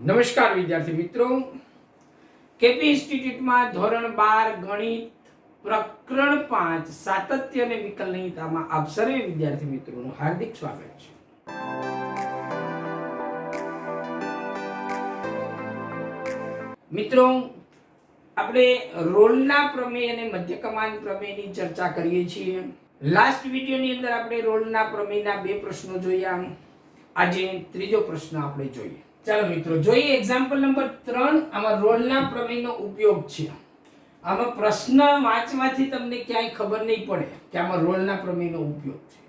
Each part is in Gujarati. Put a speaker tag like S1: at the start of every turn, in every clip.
S1: નમસ્કાર વિદ્યાર્થી મિત્રો, કેપી ઇન્સ્ટિટ્યૂટમાં ધોરણ 12 ગણિત પ્રકરણ 5 સાતત્ય અને વિકલનીયતામાં આપ સર્વે વિદ્યાર્થી મિત્રોનું હાર્દિક સ્વાગત છે. મિત્રો, આપણે રોલના પ્રમેય અને મધ્યકમાન પ્રમેયની ચર્ચા કરીએ છીએ. લાસ્ટ વિડિયોની અંદર આપણે રોલના પ્રમેયના બે પ્રશ્નો જોયા. આજે ત્રીજો પ્રશ્ન આપણે જોઈએ. ચાલો મિત્રો જોઈએ એક્ઝામ્પલ નંબર 3. આમાં રોલના પ્રમેયનો ઉપયોગ છે. આમાં પ્રશ્ન વાંચવાથી તમને ક્યાંય ખબર નહીં પડે કે આમાં રોલના પ્રમેયનો ઉપયોગ છે.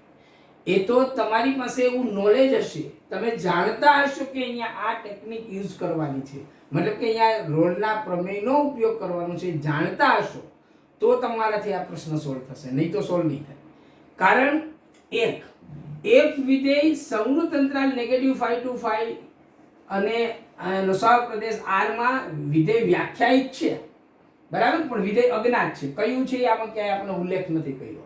S1: એ તો તમારી પાસે એવું નોલેજ હશે, તમે જાણતા હશો કે અહીંયા આ ટેકનિક યુઝ કરવાની છે, મતલબ કે અહીંયા રોલના પ્રમેયનો ઉપયોગ કરવાનો છે, જાણતા હશો તો તમારાથી આ પ્રશ્ન સોલ્વ થશે, નહીં તો સોલ્વ નહીં થાય. કારણ એક વિધેય સમૃદ્ધ અંતરાલ -5 to 5 અને લસાઅ પ્રદેશ R માં વિધેય વ્યાખ્યાયિત છે, બરાબર, પણ વિધેય અજ્ઞાત છે. કયું છે આમાં ક્યાંય આપણો ઉલ્લેખ નથી કર્યો,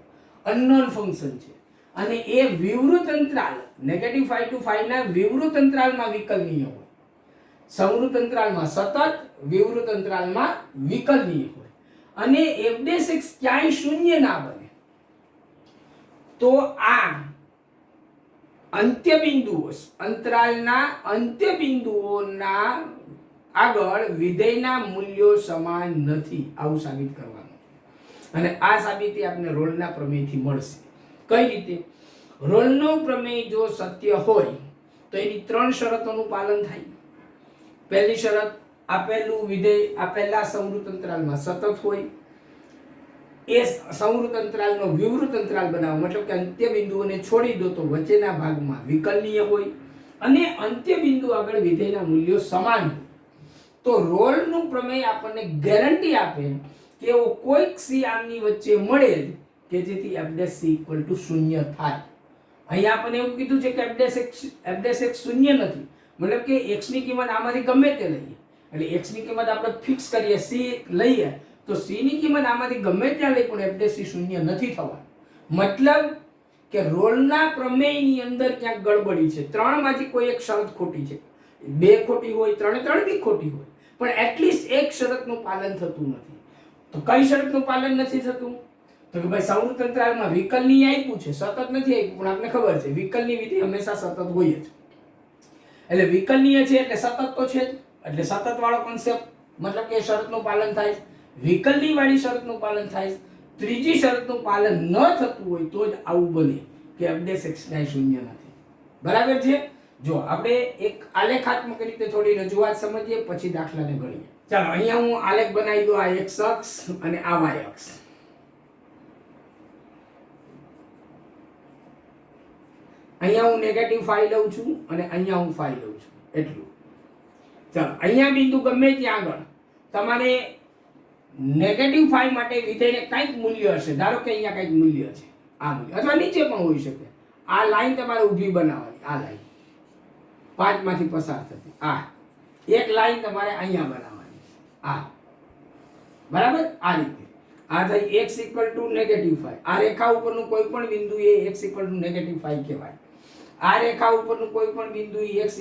S1: અનનોન ફંક્શન છે. અને એ વિવૃત અંતરાલ -5 to 5 ના વિવૃત અંતરાલમાં વિકલનીય હોય, સમૃદ્ધ અંતરાલમાં સતત, વિવૃત અંતરાલમાં વિકલનીય હોય. અને f' ક્યાંય શૂન્ય ના બને તો આ અંત્યબિંદુઓ, અંતરાલના અંત્યબિંદુઓના આગળ વિધેયના મૂલ્યો સમાન નથી, આવું સાબિત કરવાનું છે. અને આ સાબિતી આપણે રોલના પ્રમેયથી મળશે. કઈ રીતે? રોલનો પ્રમેય જો સત્ય હોય તો એની 3 શરતોનું પાલન થાય. પહેલી શરત, આપેલું વિધેય આપેલા સમૃદ્ધ અંતરાલમાં સતત હોય, એ સમૃદ્ધ અંતરાલનો વિવૃત અંતરાલ બનાવો, મતલબ કે અંત્યબિંદુઓને છોડી દો તો વચ્ચેના ભાગમાં વિકલનીય હોય, અને અંત્યબિંદુ આગળ વિધેયના મૂલ્યો સમાન હોય. તો રોલનું પ્રમેય આપણને ગેરંટી આપે કે એવો કોઈક c આમની વચ્ચે મળે કે જેથી f' શૂન્ય થાય. અહીંયા આપણને એવું કીધું છે કે f' શૂન્ય નથી, મતલબ કે x ની કિંમત આમાંથી ગમે તે લઈએ, એટલે x ની કિંમત આપણે ફિક્સ કરીએ, c લઈએ તો c ની કિંમત આમાંથી ગમે ત્યાં લઈ પણ f' શૂન્ય નથી થવાનું. મતલબ કે રોલના પ્રમેયની અંદર ક્યાંક ગડબડી છે, 3 માંથી કોઈ એક શરત ખોટી છે. 2 ખોટી હોય, 3 બી ખોટી હોય, પણ એટલીસ્ટ એક શરતનું પાલન થતું નથી. તો કઈ શરતનું પાલન નથી થતું? તો કે ભાઈ સમૃદ્ધ અંતરાલમાં વિકલનીય આપ્યું છે, સતત નથી આપ્યું, પણ આપણે ખબર છે વિકલની વિધેય હંમેશા સતત હોય જ. એટલે વિકલનીય છે એટલે સતત તો છે જ, એટલે સતત વાળો કોન્સેપ્ટ, મતલબ કે શરતનું પાલન થાય. વિકલની વાળી શરતનું પાલન થાય. ત્રીજી શરતનું પાલન ન થતું હોય તો જ આવું બને કે f' ક્યાંય શૂન્ય નથી. બરાબર છે? જો આપણે એક આલેખાત્મક રીતે થોડી રજૂઆત સમજીએ, પછી દાખલાને ગણીએ. ચાલો અહીંયા હું આલેખ બનાવી દઉં. આ x અક્ષ અને આ y અક્ષ. અહીંયા હું -5 લઉં છું અને અહીંયા હું 5 લઉં છું, એટલું. ચાલો અહીંયા બિંદુ ગમે ત્યાં આગળ તમારે -5 માટે વિધેયને કંઈક મૂલ્ય હશે. ધારો કે અહીંયા કંઈક મૂલ્ય છે, આ મૂલ્ય, અથવા નીચે પણ હોઈ શકે. આ લાઈન તમારે ઊભી બનાવવાની, આ લાઈન 5 માંથી પસાર થતી, આ એક લાઈન તમારે અહીંયા બનાવવાની, આ, બરાબર, આ રીતે. આ થઈ x -5. આ રેખા ઉપરનું કોઈ પણ બિંદુ એ x -5 કહેવાય. આ રેખા ઉપરનું કોઈ પણ બિંદુ x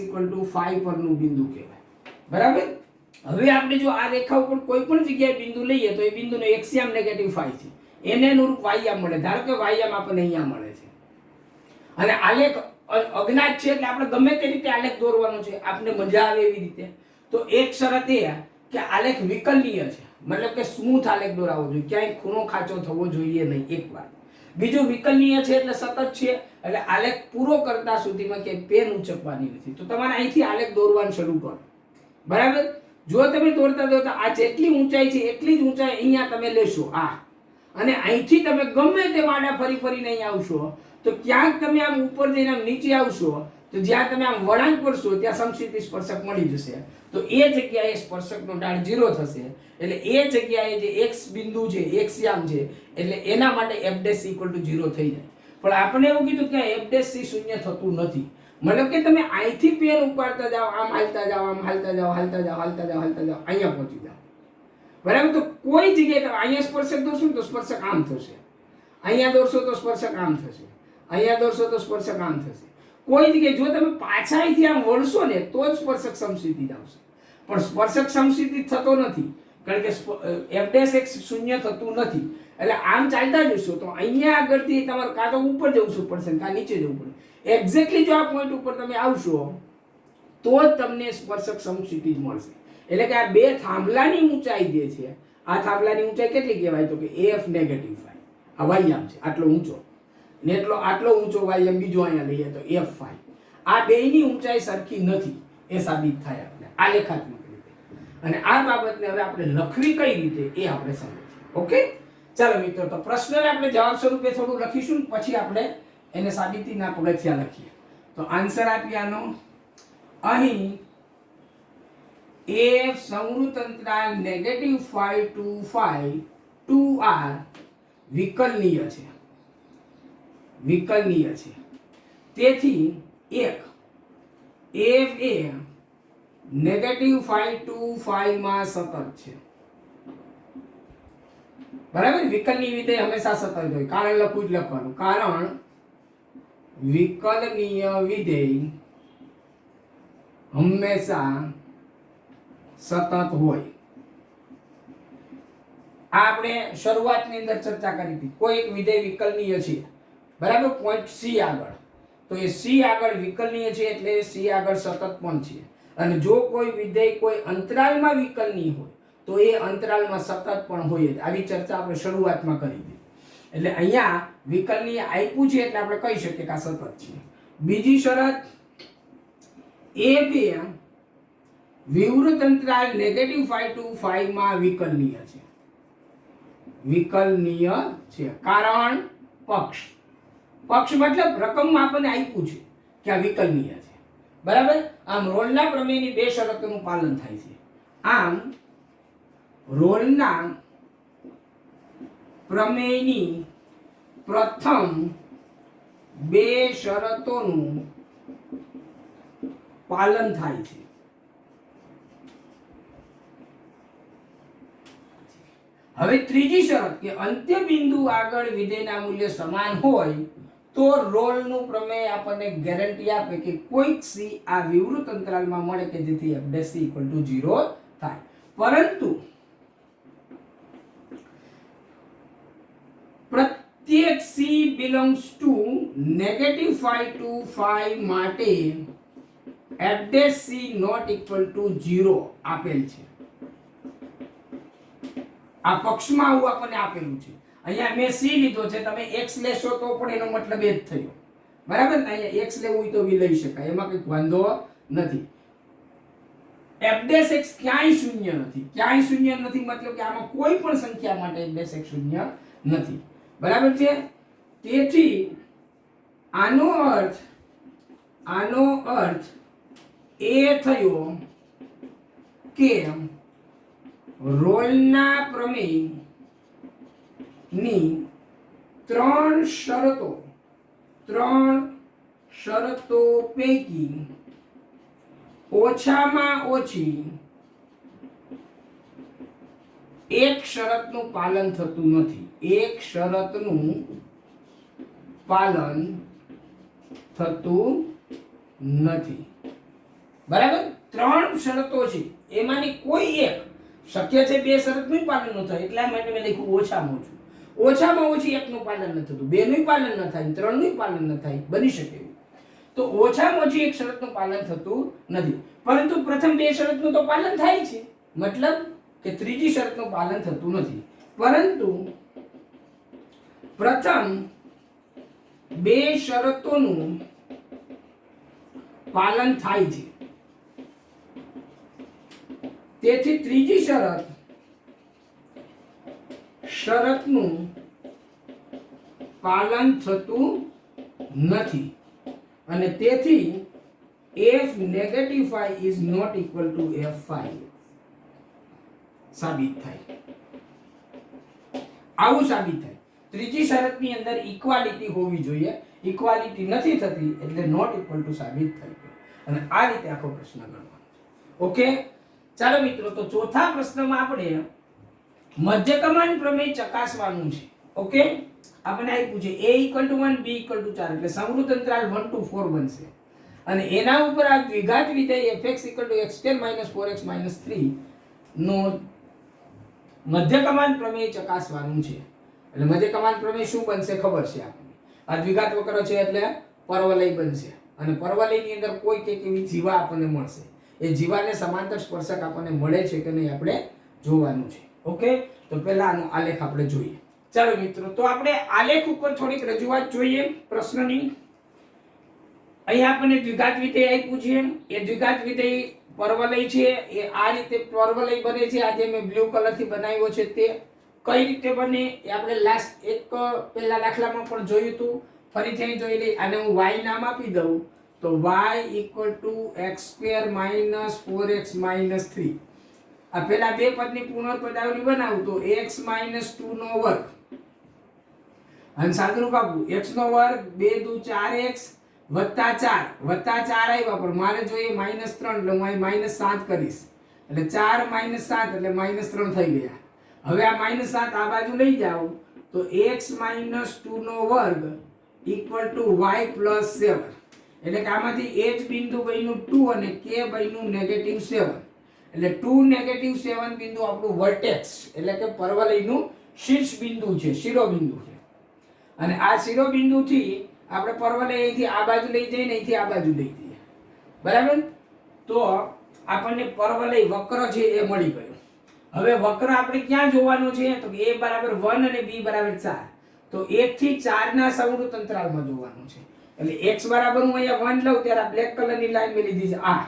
S1: 5 પરનું બિંદુ કહેવાય. બરાબર? હવે આપણે જો આ રેખા ઉપર કોઈ પણ જગ્યાએ બિંદુ લઈએ તો એ બિંદુનો એક્સિયામ -5 છે, એને અનુરૂપ વાયયામ મળે. ધારો કે વાયયામ આપણને અહીંયા મળે છે, અને આલેખ અજ્ઞાત છે એટલે આપણે ગમે તે રીતે આલેખ દોરવાનો છે, આપણે મજા આવે એવી રીતે. તો એક શરત એ કે આલેખ વિકલનીય છે, મતલબ કે સ્મૂથ આલેખ દોરાવો જોઈએ, ક્યાંય ખૂણો ખાંચો થવો જોઈએ નહીં, એક વાર. બીજું વિકલનીય છે એટલે સતત છે, એટલે આલેખ પૂરો કરતા સુધીમાં ક્યાંય પેન ઉંચકવાની નથી. તો તમારે અહીંથી આલેખ દોરવાનું શરૂ કરો. બરાબર? જો તમે દોરતા આ જેટલી ઊંચાઈ છે એટલી જ ઊંચાઈ અહીંયા તમે લેશો, આ, અને અહીંથી તમે ગમે તે વાડા ફરીને અહીંયા આવશો તો ક્યાંક તમે આમ ઉપર જઈને આમ નીચે આવશો તો જ્યાં તમે આમ વળાંક કરશો ત્યાં સમક્ષિતિ સ્પર્શક મળી જશે. તો એ જગ્યાએ સ્પર્શકનો ઢાળ 0 થશે, એટલે એ જગ્યાએ જે x બિંદુ છે, એક્સિયામ છે, એટલે એના માટે f' = 0 થઈ જાય. પણ આપણે એવું કીધું કે f' શૂન્ય થતું નથી, મતલબ કે તમે અહીંથી પેન ઉપાડતા જાઓ, આમ હાલતા જાઓ, આમ હાલતા જાઓ, અહીંયા પહોંચી જાઓ. બરાબર? તો કોઈ જગ્યાએ અહીંયા સ્પર્શક દોરશો તો સ્પર્શક આમ થશે, અહીંયા દોરશો તો સ્પર્શક આમ થશે, અહીંયા દોરશો તો સ્પર્શક આમ થશે. કોઈ જગ્યાએ જો તમે પાછા અહીંથી આમ વળશો ને તો જ સ્પર્શક સમસ્થિતિ આવશે, પણ સ્પર્શક સમસ્થિતિ થતો નથી કારણ કે f'(x) શૂન્ય થતું નથી. એટલે આમ ચાલતા જશો તો અહીંયા આગળથી તમારે કાં તો ઉપર જવું પડશે કાં નીચે જવું પડે. એક્ઝેક્ટલી જો આ પોઈન્ટ ઉપર તમે આવશો તો જ તમને સ્પર્શક સમસ્થિતિ મળશે. એટલે કે આ બે થાંભલાની ઊંચાઈ જે છે, આ થાંભલાની ઊંચાઈ કેટલી કહેવાય તો કે AF નેગેટિવ ફાઈ. આ વાયમ છે આટલો ઊંચો ને આટલો ઊંચો વાયમ બીજો અહીંયા લઈએ તો F ફાઈ. આ બેયની ઊંચાઈ સરખી નથી એ સાબિત થાય આપણે આ લેખાત્મક રીતે. અને આ બાબતને હવે આપણે લખવી કઈ રીતે એ આપણે સમજીએ. ઓકે, ચાલો મિત્રો, તો પ્રશ્નને આપણે જવાબ સ્વરૂપે થોડું લખીશું, પછી આપણે એને સાબિતીના પગથિયા લખીએ. તો આન્સર આપીએ આનો. અહીં AF સંવૃત અંતરાલ -5 to 5 2r વિકલનીય છે, વિકલનીય છે. તેથી એક AF એ -5 to 5 માં સતત છે. બરાબર, વિકલનીય વિધેય હંમેશા સતત હોય. કારણ લખવું જ લખવાનું, કારણ વિકલનીય વિધેય હંમેશા સતત હોય. આ આપણે શરૂઆતની અંદર ચર્ચા કરી હતી. કોઈ એક વિધેય વિકલનીય છે, બરાબર, પોઈન્ટ C આગળ, તો એ C આગળ વિકલનીય છે એટલે C આગળ સતત પણ છે. અને જો કોઈ વિધેય કોઈ અંતરાલમાં વિકલનીય હોય તો એ અંતરાલમાં સતત પણ હોય જ. આવી ચર્ચા આપણે શરૂઆતમાં કરી હતી. એટલે અહીંયા વિકલનીય આપ્યું છે એટલે આપણે કહી શકીએ કે આ સતત છે. બીજી શરત, એ બે વિવૃત અંતરાલ -5 to 5 માં વિકલનીય છે, વિકલનીય છે. કારણ પક્ષ, પક્ષ મતલબ રકમમાં આપણને આપ્યું છે કે આ વિકલનીય છે. બરાબર, આમ રોલના પ્રમેયની બે શરતોનું પાલન થાય છે. આમ રોલના પ્રમેયની પ્રથમ બે શરતોનું પાલન થાય છે. હવે ત્રીજી શરત કે અંત્ય બિંદુ આગળ વિધેયના મૂલ્ય સમાન હોય તો રોલનું પ્રમેય આપણને ગેરંટી આપે કે કોઈક C આ વિવૃત અંતરાલમાં મળે કે જેથી f' = 0 થાય. પરંતુ પ્રત્યેક C belongs to -5 to 5 માટે f' ≠ 0 આપેલ છે. આ પક્ષમાં આવું આપણને આપેલું છે. અહીંયા મેં C લીધો છે, તમે x લેશો તો પણ એનો મતલબ એ જ થયો. બરાબર, અહીંયા x લેવું હોય તો બી લઈ શકાય, એમાં કંઈ વાંધો નથી. f' ક્યાંય શૂન્ય નથી, ક્યાંય શૂન્ય નથી મતલબ કે આમાં કોઈ પણ સંખ્યા માટે f' શૂન્ય નથી. બરાબર છે. તેથી આનો અર્થ એ થયો કે રોલના પ્રમેયની ત્રણ શરતો પૈકી ઓછામાં ઓછી એક શરતનું પાલન થતું નથી, એક શરતનું પાલન થતું નથી. બરાબર, ત્રણ શરતો છે, એમાંની કોઈ એક શક્ય છે બે શરતનું પાલન ન થાય, એટલા માટે મેં લખ્યું ઓછામાં ઓછું. ઓછામાં ઓછી એકનું પાલન ન થતું, બેનું પાલન ન થાય, ત્રણનું પાલન ન થાય, બની શકે એવું. તો ઓછામાં ઓછી એક શરતનું પાલન થતું નથી. પરંતુ પ્રથમ બે શરતનું તો પાલન થાય છે, મતલબ કે ત્રીજી શરતનું પાલન થતું નથી. પરંતુ પ્રથમ બે શરતોનું પાલન થાય છે. તેથી ત્રીજી શરતનું પાલન થતું નથી અને તેથી f-5 is not equal to f5 સાબિત થાય. આવું સાબિત થાય. ત્રીજી શરતની અંદર ઇક્વાલિટી હોવી જોઈએ, ઇક્વાલિટી નથી થતી એટલે નોટ ઇક્વલ ટુ સાબિત થઈ ગયું. અને આ રીતે આખો પ્રશ્ન ગણવાનો છે. ઓકે, ચાલો મિત્રો, તો ચોથા પ્રશ્નમાં આપણે મધ્યકમાન પ્રમેય ચકાસવાનું છે. ઓકે, આપણે આપ્યું છે a = 1 b = 4 એટલે સમૃદ્ધ અંતરાલ 1 to 4 બનશે અને એના ઉપર આ દ્વિઘાત વિધેય fx = x² - 4x - 3 નો મધ્યકમાન પ્રમેય ચકાસવાનું છે. એટલે મધ્યકમાન પ્રમેય શું બનશે ખબર છે આપણને. આ દ્વિઘાત વક્ર છે એટલે પરવલય બનશે અને પરવલયની અંદર કોઈ એક એવી જીવા આપણને મળશે. એ જીવાને સમાંતર સ્પર્શક આપણને મળે છે કે નહીં આપણે જોવાનું છે. ઓકે, તો પહેલા આનો આલેખ આપણે જોઈએ. ચાલો મિત્રો, તો આપણે આલેખ ઉપર થોડીક રજૂઆત જોઈએ પ્રશ્નની. અહીં આપણને દ્વિઘાત વિધેય આપ્યું છે. એ દ્વિઘાત વિધેય પરવલય છે. એ આ રીતે પરવલય બને છે. આજે મેં બ્લુ કલર થી બનાવ્યો છે તે કઈ રીતે બને એ આપણે લાસ્ટ એક પહેલા દાખલામાં પણ જોયું હતું. ફરીથી અહીં જોઈ લઈએ. આને હું y નામ આપી દઉં તો y = x² - 4x - 3. આ પહેલા બે પદની પુનર્પદાવલી બનાવું તો x - 2 નો વર્ગ અને સાદુરૂપ આપું x નો વર્ગ 2 × 4x વત્તા 4 આવ્યા પણ મારે જોઈએ -3 એટલે હું અહીં -7 કરીશ એટલે 4 - 7 એટલે -3 થઈ ગયા. હવે આ -7 આ બાજુ લઈ જાઓ તો x - 2 નો વર્ગ = y + 7 એટલે કે આમાંથી h બિંદુ બન્યું 2 અને k બન્યું -7 એટલે 2 - 7 બિંદુ આપણું વર્ટેક્સ એટલે કે પરવલયનું શીર્ષ બિંદુ છે, શિરોબિંદુ છે. અને આ શિરોબિંદુથી આપણે પરવલય અહીંથી આ બાજુ લઈ જઈએ ને અહીંથી આ બાજુ લઈ જઈએ, બરાબર? તો આપણને પરવલય વક્ર છે એ મળી ગયો. હવે વક્ર આપણે ક્યાં જોવાનો છે તો a = 1 અને b = 4. તો 1 થી 4 ના સમૃદ્ધ અંતરાલમાં જોવાનું છે. એટલે x બરાબર હું અહીંયા 1 લઉં ત્યારે આ બ્લેક કલરની લાઈન મેં લીધી છે આ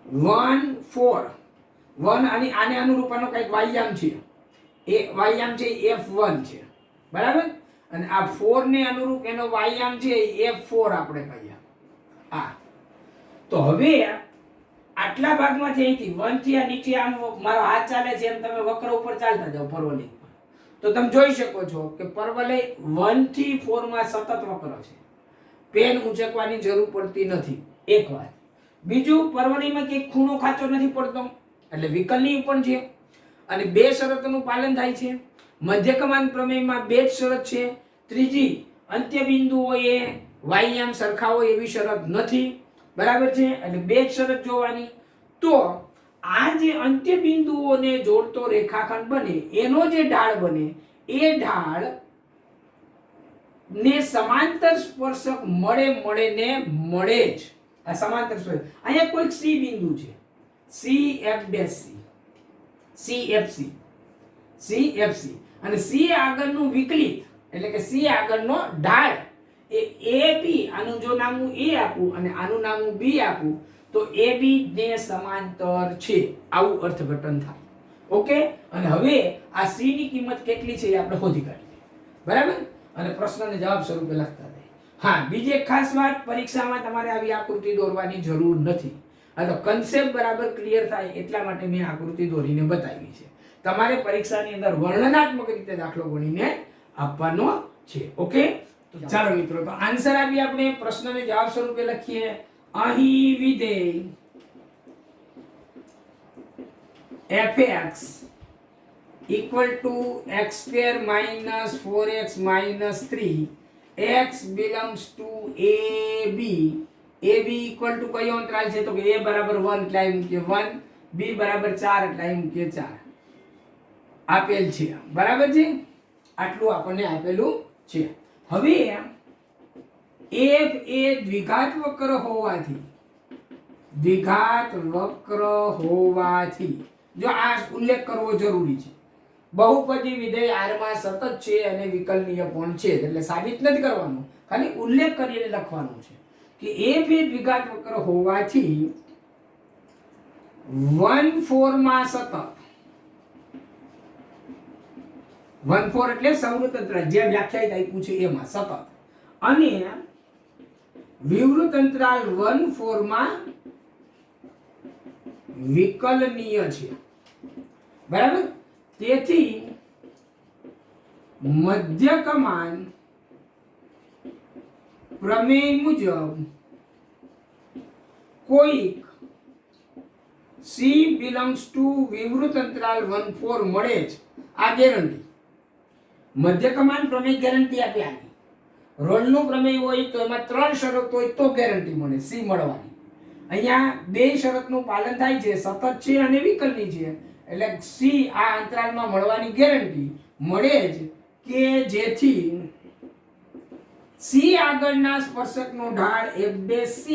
S1: 1 4 1 અને આને અનુરૂપ આનો કંઈક વાયામ છે. એ વાયામ છે f1 છે, બરાબર? અને આ 4 ને અનુરૂપ એનો વાયામ છે f4 આપણે કહીએ આ. તો હવે આટલા ભાગમાંથી અહીંથી 1 થી આ નીચે આમ મારો હાથ ચાલે છે એમ તમે વક્ર ઉપર ચાલતા જાઓ પરવલય ઉપર તો તમે જોઈ શકો છો કે પરવલય 1 થી 4 માં સતત વક્ર છે. પેન ઊંચકવાની જરૂર પડતી નથી. એક વાત. બીજું, પરવલયમાં કે ખૂણો ખાચો નથી પડતો એટલે વિકલનીય પણ છે અને બે શરતોનું પાલન થાય છે. મધ્યકમાન પ્રમેયમાં બે જ શરત છે. ત્રીજી, અંત્ય બિંદુઓએ વાયામ સરખા હોય એવી શરત નથી, બરાબર છે? એટલે બે જ શરત જોવાની. તો આ જે અંત્ય બિંદુઓને જોડતો રેખાખંડ બને એનો જે ઢાળ બને એ ઢાળ ને સમાંતર સ્પર્શક મળે જ. આ સમાંતર સ્પર્શક અહીંયા કોઈક c બિંદુ છે CFC અને c આગળનું વિકલિત એટલે કે c આગળનો ઢાળ એ AB, આનું જો નામ હું A આપું અને આનું નામ હું B આપું તો AB ને સમાંતર છે, આવું અર્થઘટન થાય. ઓકે, અને હવે આ c ની કિંમત કેટલી છે એ આપણે શોધી કાઢીએ, બરાબર? અને પ્રશ્નને જવાબ સ્વરૂપે લખતા રહે. હા, બીજી એક ખાસ વાત, પરીક્ષામાં તમારે આવી આકૃતિ દોરવાની જરૂર નથી. આ તો કન્સેપ્ટ બરાબર ક્લિયર થાય એટલા માટે મેં આકૃતિ દોરીને બતાવી છે. તમારે પરીક્ષાની અંદર વર્ણનાત્મક રીતે દાખલો ગણીને આપવાનો છે. ઓકે, તો ચાલો મિત્રો, તો આન્સર આપી આપણે પ્રશ્નને જવાબ સ્વરૂપે લખીએ. અહીં વિધેય fx = x² - 4x - 3 x belongs to AB. AB = કયો અંતરાલ છે તો કે a = 1 એટલે અહીં મૂકીએ 1, b = 4 એટલે અહીં મૂકીએ 4 આપેલ છે, બરાબર છે? આટલું આપણને આપેલું છે. હવે f એ દ્વિઘાત વક્ર હોવાથી જો આ ઉલ્લેખ કરવો જરૂરી છે. બહુપદી વિધેય r માં સતત છે અને વિકલનીય પણ છે એટલે સાબિત નથી કરવાનું, ખાલી ઉલ્લેખ કરીને લખવાનું છે કે f એ દ્વિઘાત વક્ર હોવાથી 1/4 માં સતત 1/4 એટલે સમૃદ્ધ અંતરાલ જે વ્યાખ્યાયિત આપ્યું છે એમાં સતત અને વિવૃત અંતરાલ 1/4 માં વિકલનીય છે, બરાબર? તેથી મધ્યકમાન પ્રમેય મુજબ કોઈક c belongs to વિવૃત અંતરાલ 1/4 મળે જ, આ ગેરંટી. મધ્ય કમાન પ્રમેય ગેરંટી આપે આની. રોલનું પ્રમેય હોય તો એમાં 3 શરત હોય તો ગેરંટી મળે સી મળવાની. અહીંયા 2 શરતનું પાલન થાય છે, સતત છે અને વિકલની છે, એટલે સી આ અંતરાલમાં મળવાની ગેરંટી મળે જ કે જેથી સી આગળના સ્પર્શકનો ઢાળ f'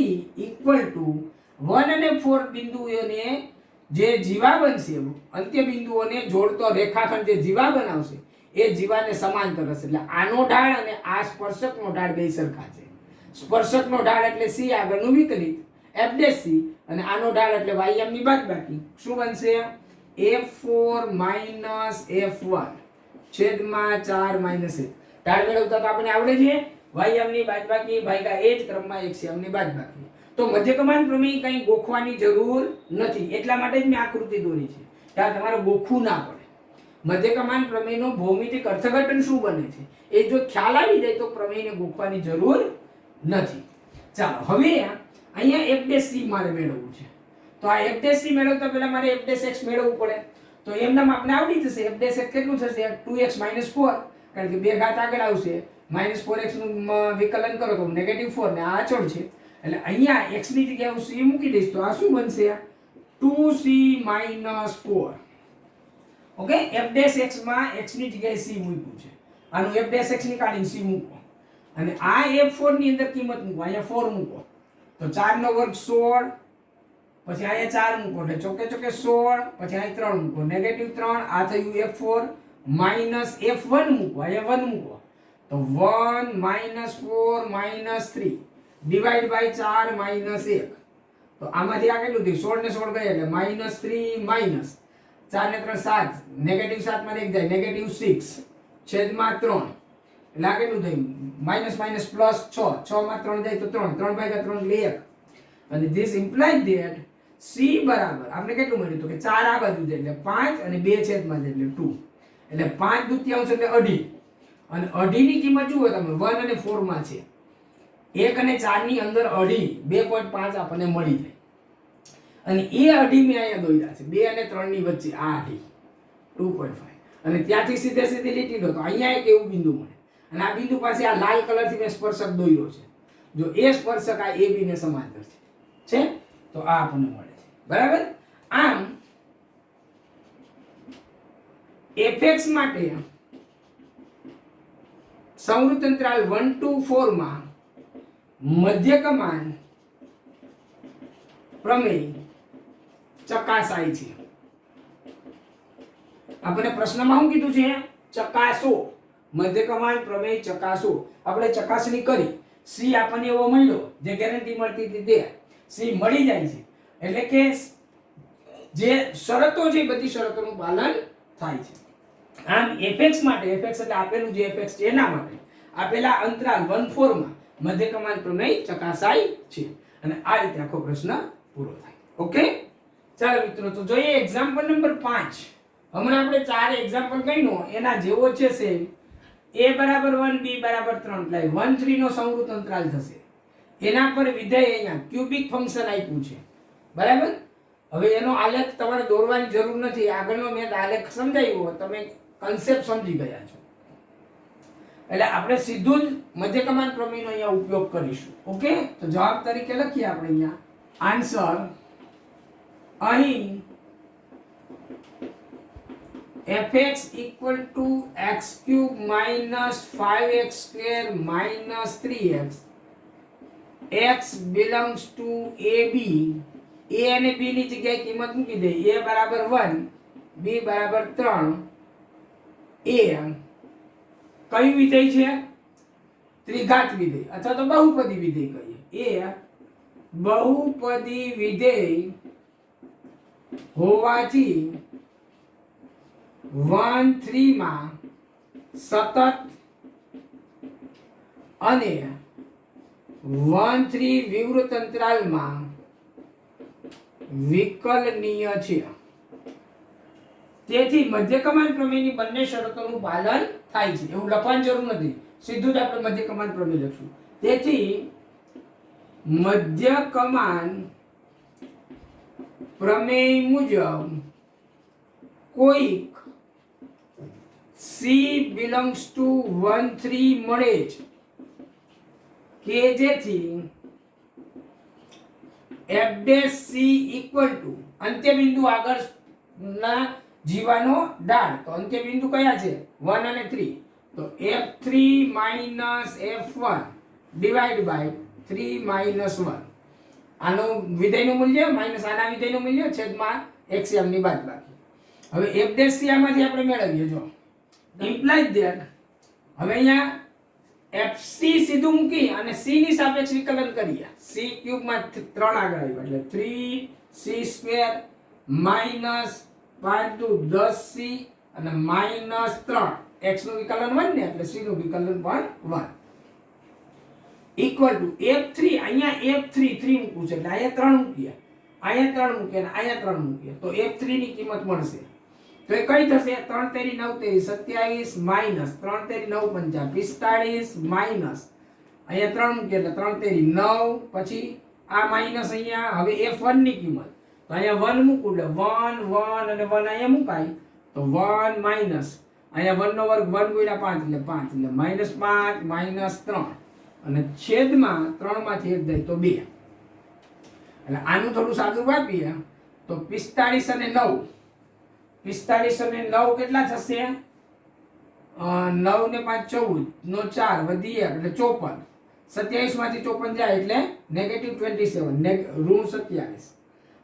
S1: ઇક્વલ ટુ 1 અને 4 બિંદુઓને જે જીવા બનશે, અંત્ય બિંદુઓને જોડતો રેખાખંડ જે જીવા બનાવશે એ જીવાને સમાંતર હશે. એટલે આનો ઢાળ અને આ સ્પર્શકનો ઢાળ બે સરખા છે. સ્પર્શકનો ઢાળ એટલે સી આગળનું વિકલિત f' અને આનો ઢાળ એટલે ym ની બાદબાકી શું બનશે? f4 f1 છેદમાં 4 1. ઢાળ મેળવતા તો આપણે આવડે છે, ym ની બાદબાકી ભાગ્યા એ જ ક્રમમાં xm ની બાદબાકી. તો મધ્યકમાન પ્રમેય કંઈ ગોખવાની જરૂર નથી, એટલા માટે જ મેં આકૃતિ દોરી છે ત્યાં તમારે ગોખવું ના પડે. મધ્યકમાન પ્રમેયનો ભૌમિતિક અર્થઘટન શું બને છે એ જો ખ્યાલ આવી જાય તો પ્રમેયને ગોખવાની જરૂર નથી. ચાલો હવે અહીંયા f' મારે મેળવવું છે, તો આ f' મેળવતા પહેલા મારે f' મેળવવું પડે. તો એમનામ આપણે આવડી જશે. f' કેટલું થશે? 2x - 4, કારણ કે બે ઘાત આગળ આવશે. -4x નું વિકલન કરો તો -4 ને આ અચળ છે, એટલે અહીંયા x ની જગ્યાએ હું c મૂકી દઈશ તો આ શું બનશે? 2c - 4. ઓકે, f' માં x ની જગ્યાએ c મૂક્યું છે, આનું f' ની કાઢીને c મૂકો અને આ f4 ની અંદર કિંમત મૂકો, અહીંયા 4 મૂકો તો 4 નો વર્ગ 16, પછી અહીંયા 4 મૂકો એટલે ચોકે ચોકે 16, પછી અહીં 3 મૂકો -3, આ થયું f4 -f1 મૂકો, અહીંયા 1 મૂકો તો 1 - 4 - 3 ડિવાઈડ બાય 4 - 1. તો આમાંથી આ કેટલું થયું? 16 ને 16 ગયા એટલે -3 માઈનસ 4 ને 3 7, -7 માં એક જાય -6 છેદમાં 3, એટલે આ કેટલું થયું? માઈનસ માઈનસ પ્લસ 6, 6 માં 3 જાય તો 3, 3 ભાગ્યા 3 એટલે 1. અને ધીસ ઇમ્પ્લાઇઝ ધેટ c બરાબર આપણે કેટલું મળ્યું? તો કે 4 આ બાજુ જાય એટલે 5 અને 2 છેદમાં જાય એટલે 2, એટલે 5 દુત્યાંશ એટલે 2.5. અને 2.5 ની કિંમત જુઓ તમે 1 અને 4 માં છે, 1 અને 4 ની અંદર 2.5 2.5 આપણને મળી જાય. અને એ 2.5 મેં અહીંયા દોર્યા છે 2 અને 3 ની વચ્ચે, આ 2.5. અને ત્યાંથી સીધે સીધી લીટી દો તો અહીંયા એક એવું બિંદુ મળે, અને આ બિંદુ પાસે આ લાલ કલરથી મેં સ્પર્શક દોર્યો છે. જો એ સ્પર્શક આ AB ને સમાંતર છે તો આ આપણને મળે છે. બરાબર? આમ fx માટે સંવૃત અંતરાલ 1 to 4 માં મધ્યકમાન પ્રમેય ચકાસાય છે. આપણે પ્રશ્નમાં શું કીધું છે? ચકાસો, મધ્યકમાન પ્રમેય ચકાસો. આપણે ચકાસણી કરી, સી આપણને એવો મળ્યો જે ગેરંટી મળતી હતી તે સી મળી જાય છે, એટલે કે જે શરતો છે બધી શરતોનું પાલન થાય છે. આમ fx માટે, fx એટલે આપેલું જે fx છે એના માટે આપેલા અંતરાલ 1 4 માં મધ્યકમાન પ્રમેય ચકાસાય છે. અને આ રીતે આખો પ્રશ્ન પૂરો થાય. ઓકે, ચાલો મિત્રો તો જોઈએ એક્ઝામ્પલ નંબર 5. હમણાં આપણે 4 એક્ઝામ્પલ ગણ્યો એના જેવો છે સેમ. a બરાબર 1 b બરાબર 3 એટલે 1 3 નો સંવૃત અંતરાલ થશે. એના પર વિધેય અહીંયા ક્યુબિક ફંક્શન આપ્યું છે. બરાબર? હવે એનો આલેખ તમારે દોરવાની જરૂર નથી, આગળનો મેં આલેખ સમજાવ્યો, તમે કન્સેપ્ટ સમજી ગયા છો. એટલે આપણે સીધું જ મધ્યકમાન પ્રમેયનો અહીંયા ઉપયોગ કરીશું. ઓકે, તો જવાબ તરીકે લખીએ આપણે અહીંયા આન્સર. અહીં fx equal to x cube minus 5x square minus 3x, x belongs to AB. a અને b ની જગ્યાએ કિંમત મૂકી દે. a બરાબર 1, b બરાબર 3. a કયું વિધેય છે? ત્રિઘાત વિધેય અથવા તો બહુપદી વિધેય કહીએ. a બહુપદી વિધેય હોવાથી 1 3 માં સતત અને 1 3 વિવૃત અંતરાલમાં વિકલનીય છે. તેથી મધ્યકમાન પ્રમેયની બંને શરતોનું પાલન થાય છે. એવું લખવાની જરૂર નથી, સીધું જ આપણે મધ્યકમાન પ્રમેય લખશું. તેથી મધ્યકમાન પ્રમેય મુજબ કોઈક C belongs to 1 3 મળે છે કે જેથી f dash c equal to અંત્યબિંદુ આગળના જીવાનો ઢાળ, તો અંત્યબિંદુ કયા છે 1 અને 3, તો f3 minus f1 divided by 3 minus 1. આનું વિધેયનું મૂલ્ય માઈનસ આના વિધેયનું મૂલ્ય છેદમાં LCM ની બાદબાકી. હવે f dash c આમાંથી આપણે મેળવીએ જો implies that હવે અહીંયા fc સીધું મૂકી અને c ની સાપેક્ષ વિકલન કરીએ. c ક્યુબ માં 3 આગળ આવ્યું એટલે 3c² minus 5 to 10c અને minus 3 x નું વિકલન 1 ને એટલે c નું વિકલન પણ 1 equal to f3 અહીંયા f3 3 મૂકવું છે એટલે અહીંયા 3 મૂકીએ, અહીંયા 3 મૂકીએ અને અહીંયા 3 મૂકીએ તો f3 ની કિંમત મળશે. તો એ કઈ થશે 3 તેરી 9 તેરી 27 minus 3 તેરી 9 પંચા 45 minus અહીંયા 3 મૂકીએ એટલે 3 તેરી 9 પછી આ માઈનસ અહીંયા હવે f1 ની કિંમત તો અહીંયા 1 મૂકું એટલે 1 1 અને 1 અહીંયા મુકાય તો 1 માઈનસ અહીંયા 1 નો વર્ગ 1 ગુણ્યા 5 એટલે 5 એટલે -5 -3 અને છેદમાં 3 માંથી 1 જાય તો 2 એટલે આનું થોડું સાદું આપીએ તો 45 અને 9 કેટલા થશે 9 ને 5 14 નો 4 વધી 1 એટલે 54 27 માંથી 54 જાય એટલે -27 ઋણ 27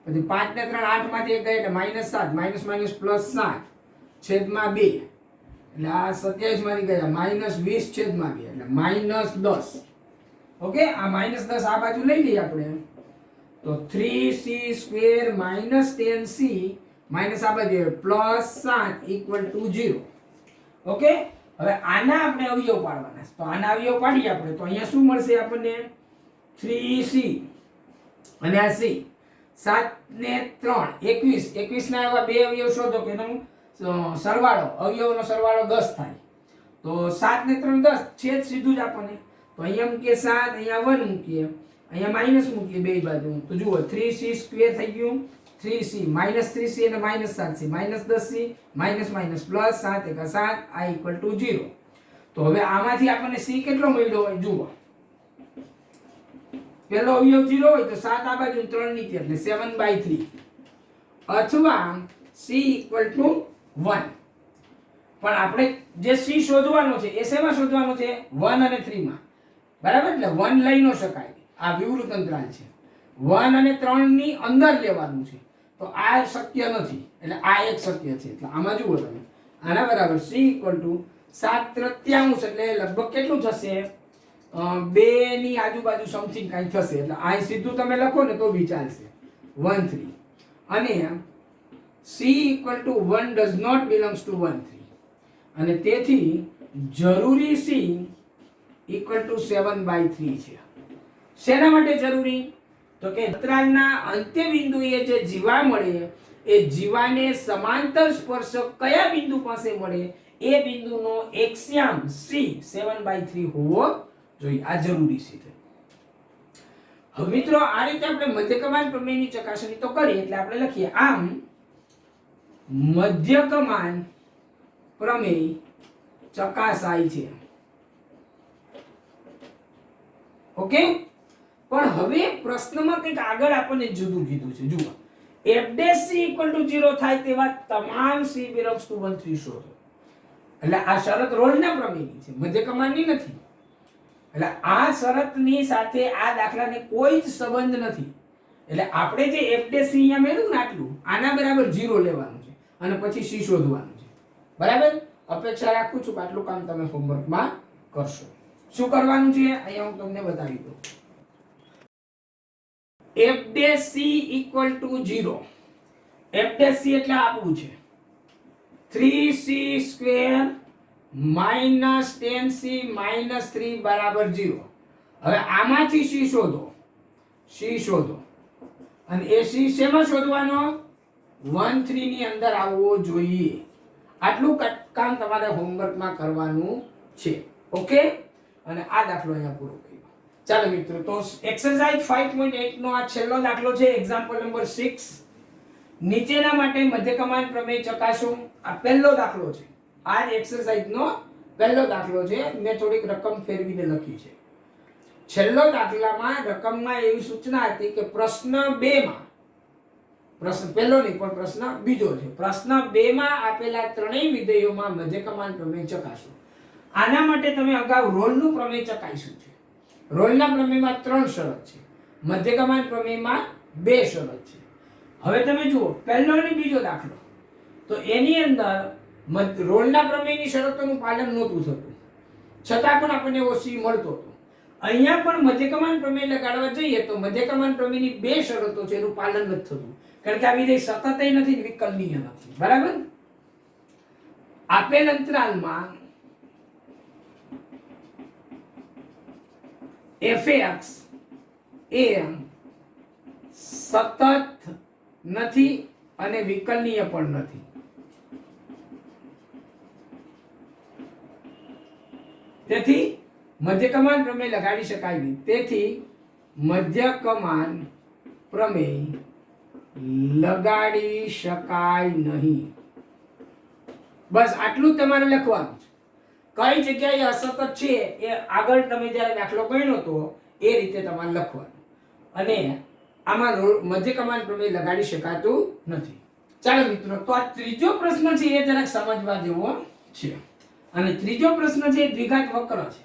S1: પછી 5 ને 3 8 માંથી 1 ગયા એટલે -7 માઈનસ માઈનસ પ્લસ 7 છેદમાં 2 એટલે આ 27 માંથી ગયા -20 છેદમાં 2 એટલે -10. ઓકે આ -10 આ બાજુ લઈ લઈએ આપણે તો 3c² -10c માઈનસ આ બાજુ પ્લસ 7 ઇક્વલ ટુ 0. ઓકે હવે આના આપણે અવયવ પાડવાના તો આના અવયવ પાડીએ આપણે તો અહીંયા શું મળશે આપણને 3c અને આ c 7 ને 3 21 ના એવા બે અવયવ શોધો કે એનો સરવાળો અવયવનો સરવાળો 10 થાય તો 7 ને 3 10 છેદ સીધું જ આપણને તો અહીંયા મૂકીએ 7 અહીંયા 1 મૂકીએ અહીંયા માઈનસ મૂકીએ બે બાજુ તો જુઓ 3c² થઈ ગયું 3c -3c અને -7c -10c minus plus 7 * 7 i = 0. તો હવે આમાંથી આપણને c કેટલો મળ્યો હોય જુઓ પેલો અવયવ 0 હોય તો 7 આ બાજુ 3 નીચે એટલે 7/3 અથવા c = 1. પણ આપણે જે c શોધવાનો છે એ શેમાં શોધવાનો છે 1 અને 3 માં બરાબર એટલે 1 લઈ ન શકાય આ વિવૃત અંતરાલ છે 1 અને 3 ની અંદર લેવાનું છે તો આ શક્ય નથી એટલે આ એક શક્ય છે એટલે આમાં જુઓ તમે આના બરાબર c = 7/3 એટલે લગભગ કેટલું થશે 2 ની આજુબાજુ સમથિંગ કાઈ થશે એટલે આ સીધું તમે લખો ને તો બી ચાલશે 1 3 અને c = 1 does not belongs to 1 3 અને તેથી જરૂરી c = 7/3 છે. શેના માટે જરૂરી તો કે અંતરાલના અંત્ય બિંદુએ જે જીવા મળે એ જીવાને સમાંતર સ્પર્શક કયા બિંદુ પાસે મળે એ બિંદુનો એક્સ્યામ c 7/3 હોવો જોઈએ. આ જરૂરી છે. હવે મિત્રો આ રીતે આપણે મધ્યકમાન પ્રમેયની ચકાસણી તો કરી એટલે આપણે લખીએ આમ મધ્યકમાન પ્રમેય ચકાસાય છે. ઓકે પણ હવે પ્રશ્નમાં કંઈક આગળ આપણને જુદું કીધું છે જુઓ f' c = 0 થાય તેવા તમામ c belongs to 1 3 શોધો. એટલે આ શરત રોલ્સના પ્રમેયની છે મધ્યકમાનની નથી. એટલે આ શરતની સાથે આ દાખલાને કોઈ જ સંબંધ નથી. એટલે આપણે જે f' c અહીંયા મેળવ્યું ને આટલું આના બરાબર 0 લેવાનું છે અને પછી c શોધવાનું છે. બરાબર અપેક્ષા રાખું છું કે આટલું કામ તમે હોમવર્કમાં કરશો. શું કરવાનું છે અહીંયા હું તમને બતાવી દઉં. f' c = 0 f' c એટલે આપવું છે 3c² -10c - 3 = 0. હવે આમાંથી c શોધો અને એ c શેમાં શોધવાનો 1 3 ની અંદર આવવો જોઈએ. આટલું કામ તમારે હોમવર્કમાં કરવાનું છે. ઓકે અને આ દાખલો અહીંયા પૂરો કર્યો. ચાલો મિત્રો તો એક્સરસાઇઝ 5.8 નો આ છેલ્લો દાખલો છે એક્ઝામ્પલ નંબર 6. નીચેના માટે મધ્યકમાન પ્રમેય ચકાસો. આ પહેલો દાખલો છે આ જ એક્સરસાઇઝનો પહેલો દાખલો છે. મેં થોડીક રકમ ફેરવીને લખી છે. છેલ્લો દાખલામાં રકમમાં એવી સૂચના હતી કે પ્રશ્ન 2 માં, પ્રશ્ન પહેલો નહીં પણ પ્રશ્ન બીજો છે, પ્રશ્ન 2 માં આપેલા ત્રણેય વિધેયોમાં મધ્યકમાન પ્રમેય ચકાસો. આના માટે તમે અગાઉ રોલનું પ્રમેય ચકાસ્યું છે. રોલના પ્રમેયમાં 3 શરત છે, મધ્યકમાન પ્રમેયમાં 2 શરત છે. હવે તમે જુઓ પહેલો અને બીજો દાખલો, તો એની અંદર રોલના પ્રમેયની શરતોનું પાલન નહોતું થતું, છતાં પણ આપણને ઓછી મળતો હતો. અહીંયા પણ મધ્યકમાન પ્રમેય લગાડવા જઈએ તો મધ્યકમાન પ્રમેયની 2 શરતો છે એનું પાલન નથી થતું, કારણ કે આ વિધેય સતતય નથી, વિકલનીય નથી. બરાબર? આપેલ અંતરાલમાં fx એ સતત નથી અને વિકલનીય પણ નથી. તેથી મધ્યકમાન પ્રમેય લગાડી શકાય નહીં. તેથી મધ્યકમાન પ્રમેય લગાડી શકાય નહીં. બસ આટલું જ તમારે લખવાનું છે. કઈ જગ્યાએ અસતત છે એ આગળ તમે જ્યારે દાખલો ગણ્યો તો એ રીતે તમારે લખવાનું. અને આમાં મધ્યકમાન પ્રમેય લગાડી શકાતું નથી. ચાલો મિત્રો, તો આ ત્રીજો પ્રશ્ન છે એ જરાક સમજવા જેવો છે. અને ત્રીજો પ્રશ્ન છે એ દ્વિઘાત વક્ર છે.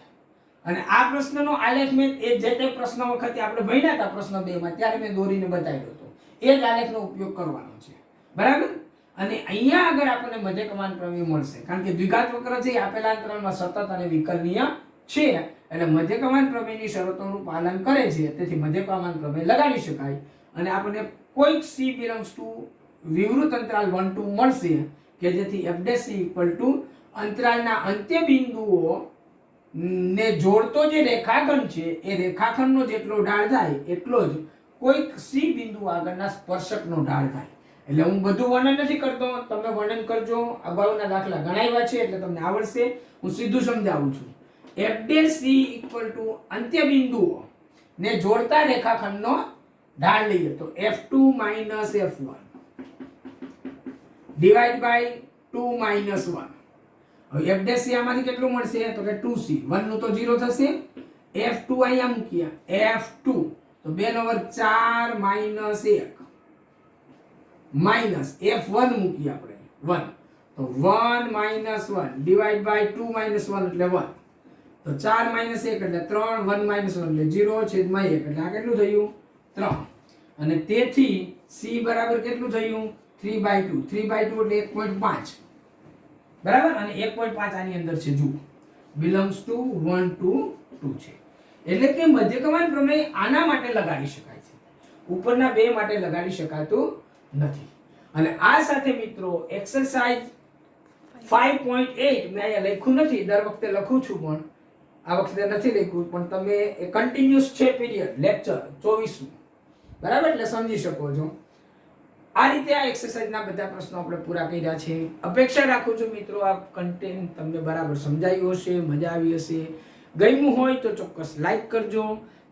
S1: અને આ પ્રશ્નનો આલેખ મેં એ જે તે પ્રશ્ન વખતે આપણે ભણ્યા હતા પ્રશ્ન 2 માં ત્યારે મેં દોરીને બતાવ્યો હતો. એ જ આલેખનો ઉપયોગ કરવાનો છે. બરાબર? અને અહીંયા આગળ આપણને મધ્યકમાન પ્રમેય મળશે, કારણ કે દ્વિઘાત વક્ર છે એ આપેલા અંતરાલમાં સતત અને વિકલનીય છે, એટલે મધ્યકમાન પ્રમેયની શરતોનું પાલન કરે છે. તેથી મધ્યકમાન પ્રમેય લગાડી શકાય. અને આપણને કોઈક c belongs to વિવૃત અંતરાલ 1 2 મળશે કે જેથી f' અંતરાલના અંત્ય બિંદુઓ ને જોડતો જે રેખાખંડ છે એ રેખાખંડનો જેટલો ઢાળ થાય એટલો જ કોઈક c બિંદુ આગળના સ્પર્શકનો ઢાળ થાય. એટલે હું બધું વર્ણન નથી કરતો, તમે વર્ણન કરજો. અગાઉના દાખલા ગણાવ્યા છે એટલે તમને આવડશે. હું સીધું સમજાવું છું. f' અંત્ય બિંદુઓ ને જોડતા રેખાખંડનો ઢાળ લઈએ તો f2 - f1 ડિવાઇડ બાય 2 - 1. હવે f' આમાંથી કેટલું મળશે તો કે 2c. 1 નું તો 0 થશે. f2 અહીંયા મૂક્યા, f2 તો 2 નો વર્ગ 4 - 1 માઈનસ f1 મૂકીએ આપણે 1 તો 1 - 1 ડિવાઇડ બાય 2 - 1 એટલે 1 તો 4 - 1 એટલે 3 1 - 1 એટલે 0 છેદમાં 1 એટલે આ કેટલું થયું 3. અને તેથી c બરાબર કેટલું થયું 3/2. 3/2 એટલે 1.5. બરાબર? અને 1.5 આની અંદર છે, જુઓ belongs to 1 to 2 છે. એટલે કે મધ્યકમાન પ્રમેય આના માટે લગાડી શકાય છે, ઉપરના બે માટે લગાડી શકાતું નથી. અને આ સાથે મિત્રો એક્સરસાઇઝ 5.8 મેં અહીંયા લખ્યું નથી, દર વખતે લખું છું પણ આ વખતે નથી લખ્યું, પણ તમે એ કન્ટિન્યુઅસ છે પીરિયડ લેક્ચર 24 બરાબર, એટલે સમજી શકો છો. આ રીતે આ એક્સરસાઇઝના બધા પ્રશ્નો આપણે પૂરા કર્યા છે. અપેક્ષા રાખું છું મિત્રો આ કન્ટેન્ટ તમને બરાબર સમજાયું હશે, મજા આવી હશે. ગમ્યું હોય તો ચોક્કસ લાઈક કરજો,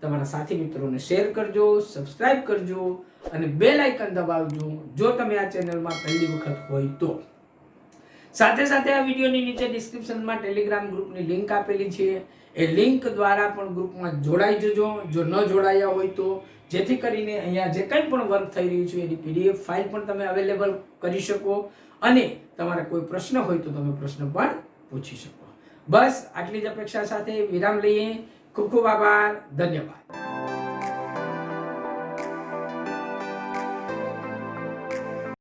S1: તમારા સાથી મિત્રોને શેર કરજો, સબસ્ક્રાઇબ કરજો અને બેલ આઇકન દબાવજો જો તમે આ ચેનલમાં પહેલી વખત હોય તો. સાથે સાથે આ વિડીયોની નીચે ડિસ્ક્રિપ્શનમાં ટેલિગ્રામ ગ્રુપની લિંક આપેલી છે, એ લિંક દ્વારા પણ ગ્રુપમાં જોડાઈ જજો જો ન જોડાયા હોય તો, જેથી કરીને અહીંયા જે કંઈ પણ વર્ક થઈ રહ્યું છે એની PDF ફાઇલ પણ તમે અવેલેબલ કરી શકો અને તમારા કોઈ પ્રશ્ન હોય તો તમે પ્રશ્ન પણ પૂછી શકો. બસ આટલી જ અપેક્ષા સાથે વિરામ લઈએ. ખૂબ ખૂબ આભાર. ધન્યવાદ.